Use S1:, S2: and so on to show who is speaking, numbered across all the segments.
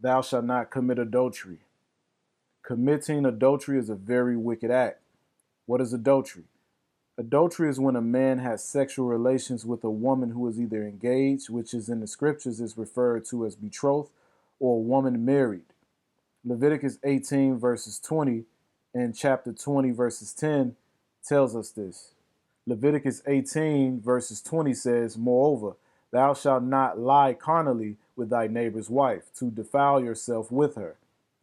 S1: Thou shalt not commit adultery. Committing adultery is a very wicked act. What is adultery? Adultery is when a man has sexual relations with a woman who is either engaged, which is in the scriptures is referred to as betrothed, or a woman married. Leviticus 18 verses 20 and chapter 20 verses 10 tells us this. Leviticus 18 verses 20 says, Moreover, thou shalt not lie carnally with thy neighbor's wife, to defile yourself with her.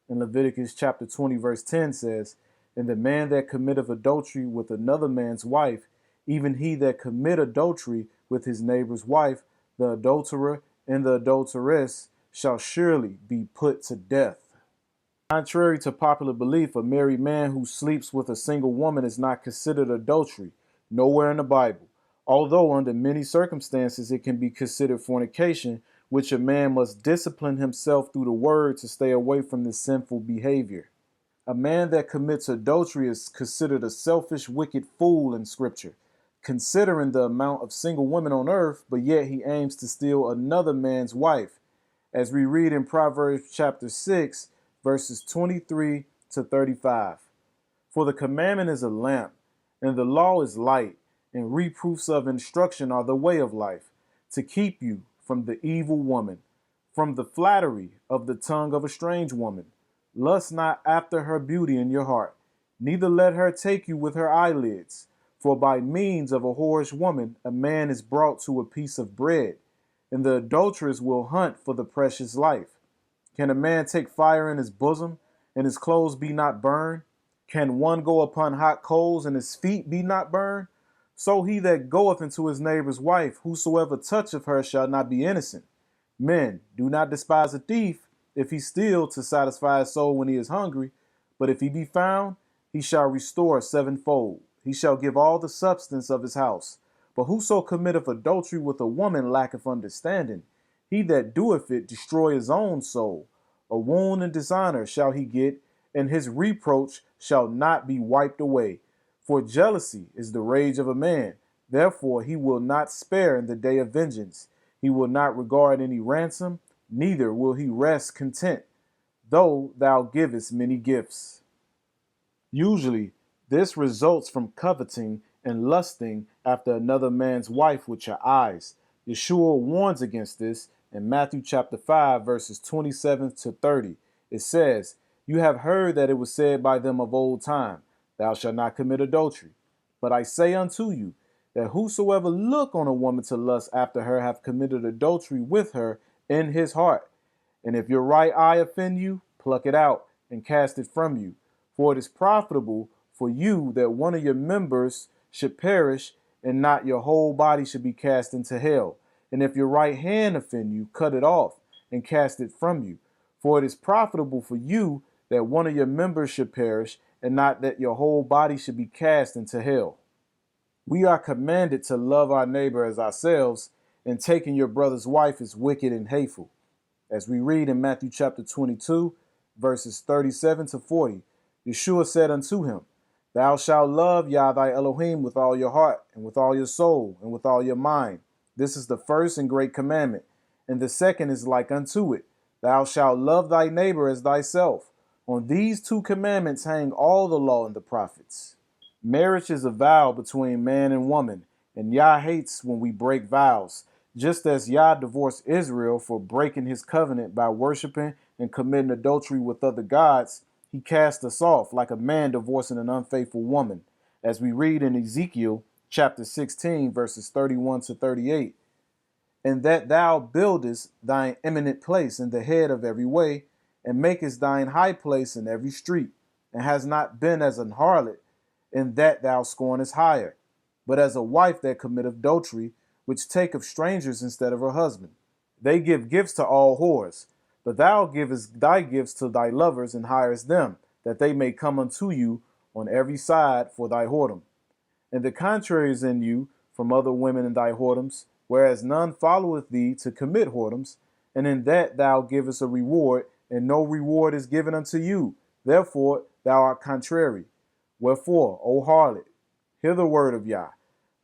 S1: And Leviticus chapter 20 verse 10 says, And the man that committeth adultery with another man's wife, even he that commit adultery with his neighbor's wife, the adulterer and the adulteress shall surely be put to death. Contrary to popular belief, a married man who sleeps with a single woman is not considered adultery, nowhere in the Bible. Although under many circumstances it can be considered fornication, which a man must discipline himself through the word to stay away from this sinful behavior. A man that commits adultery is considered a selfish, wicked fool in Scripture, considering the amount of single women on earth, but yet he aims to steal another man's wife. As we read in Proverbs chapter 6, verses 23 to 35. For the commandment is a lamp, and the law is light, and reproofs of instruction are the way of life, to keep you from the evil woman, from the flattery of the tongue of a strange woman. Lust not after her beauty in your heart, neither let her take you with her eyelids. For by means of a whorish woman a man is brought to a piece of bread, and the adulteress will hunt for the precious life. Can a man take fire in his bosom, and his clothes be not burned? Can one go upon hot coals, and his feet be not burned? So he that goeth into his neighbor's wife, whosoever toucheth her shall not be innocent. Men, do not despise a thief, if he steal to satisfy his soul when he is hungry. But if he be found, he shall restore sevenfold. He shall give all the substance of his house. But whoso committeth adultery with a woman lacketh understanding. He that doeth it destroy his own soul. A wound and dishonor shall he get, and his reproach shall not be wiped away. For jealousy is the rage of a man. Therefore he will not spare in the day of vengeance. He will not regard any ransom, neither will he rest content, though thou givest many gifts. Usually, this results from coveting and lusting after another man's wife with your eyes. Yeshua warns against this in Matthew chapter 5, verses 27 to 30. It says, You have heard that it was said by them of old time, Thou shalt not commit adultery. But I say unto you, that whosoever look on a woman to lust after her hath committed adultery with her in his heart. And if your right eye offend you, pluck it out and cast it from you. For it is profitable for you that one of your members should perish, and not your whole body should be cast into hell. And if your right hand offend you, cut it off and cast it from you. For it is profitable for you that one of your members should perish, and not that your whole body should be cast into hell. We are commanded to love our neighbor as ourselves, and taking your brother's wife is wicked and hateful. As we read in Matthew chapter 22, verses 37 to 40, Yeshua said unto him, Thou shalt love Yah thy Elohim with all your heart, and with all your soul, and with all your mind. This is the first and great commandment. And the second is like unto it. Thou shalt love thy neighbor as thyself. On these two commandments hang all the law and the prophets. Marriage is a vow between man and woman, and Yah hates when we break vows. Just as Yah divorced Israel for breaking his covenant by worshiping and committing adultery with other gods, he cast us off like a man divorcing an unfaithful woman, as we read in Ezekiel chapter 16, verses 31 to 38. And that thou buildest thine eminent place in the head of every way, and makest thine high place in every street, and hast not been as an harlot, in that thou scornest hire, but as a wife that committeth adultery, which taketh strangers instead of her husband. They give gifts to all whores, but thou givest thy gifts to thy lovers, and hirest them, that they may come unto you on every side for thy whoredom. And the contrary is in you from other women in thy whoredoms, whereas none followeth thee to commit whoredoms, and in that thou givest a reward, and no reward is given unto you. Therefore thou art contrary. Wherefore, O harlot, hear the word of Yah.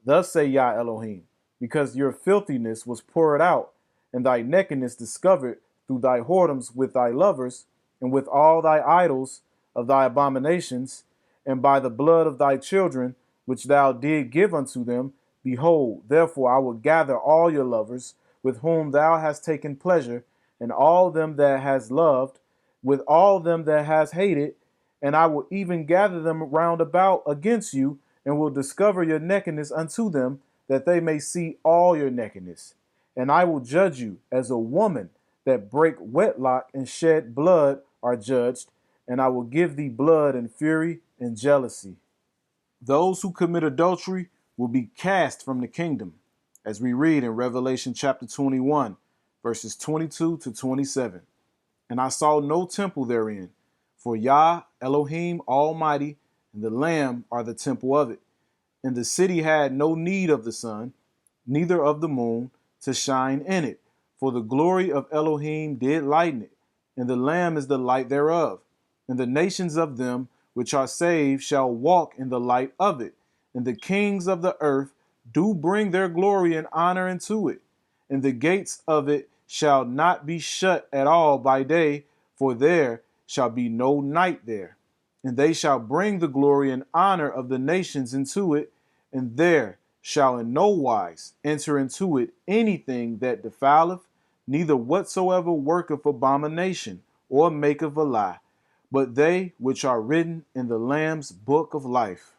S1: Thus say Yah Elohim, because your filthiness was poured out, and thy nakedness discovered through thy whoredoms with thy lovers, and with all thy idols of thy abominations, and by the blood of thy children, which thou did give unto them. Behold, therefore I will gather all your lovers, with whom thou hast taken pleasure, and all them that hast loved, with all them that hast hated, and I will even gather them round about against you, and will discover your nakedness unto them, that they may see all your nakedness. And I will judge you as a woman that break wedlock and shed blood are judged, and I will give thee blood and fury and jealousy. Those who commit adultery will be cast from the kingdom, as we read in Revelation chapter 21, verses 22 to 27. And I saw no temple therein, for Yah, Elohim Almighty, and the Lamb are the temple of it. And the city had no need of the sun, neither of the moon, to shine in it, for the glory of Elohim did lighten it, and the Lamb is the light thereof. And the nations of them which are saved shall walk in the light of it, and the kings of the earth do bring their glory and honor into it. And the gates of it shall not be shut at all by day, for there shall be no night there. And they shall bring the glory and honor of the nations into it, and there shall in no wise enter into it anything that defileth, neither whatsoever worketh abomination, or maketh a lie, but they which are written in the Lamb's book of life.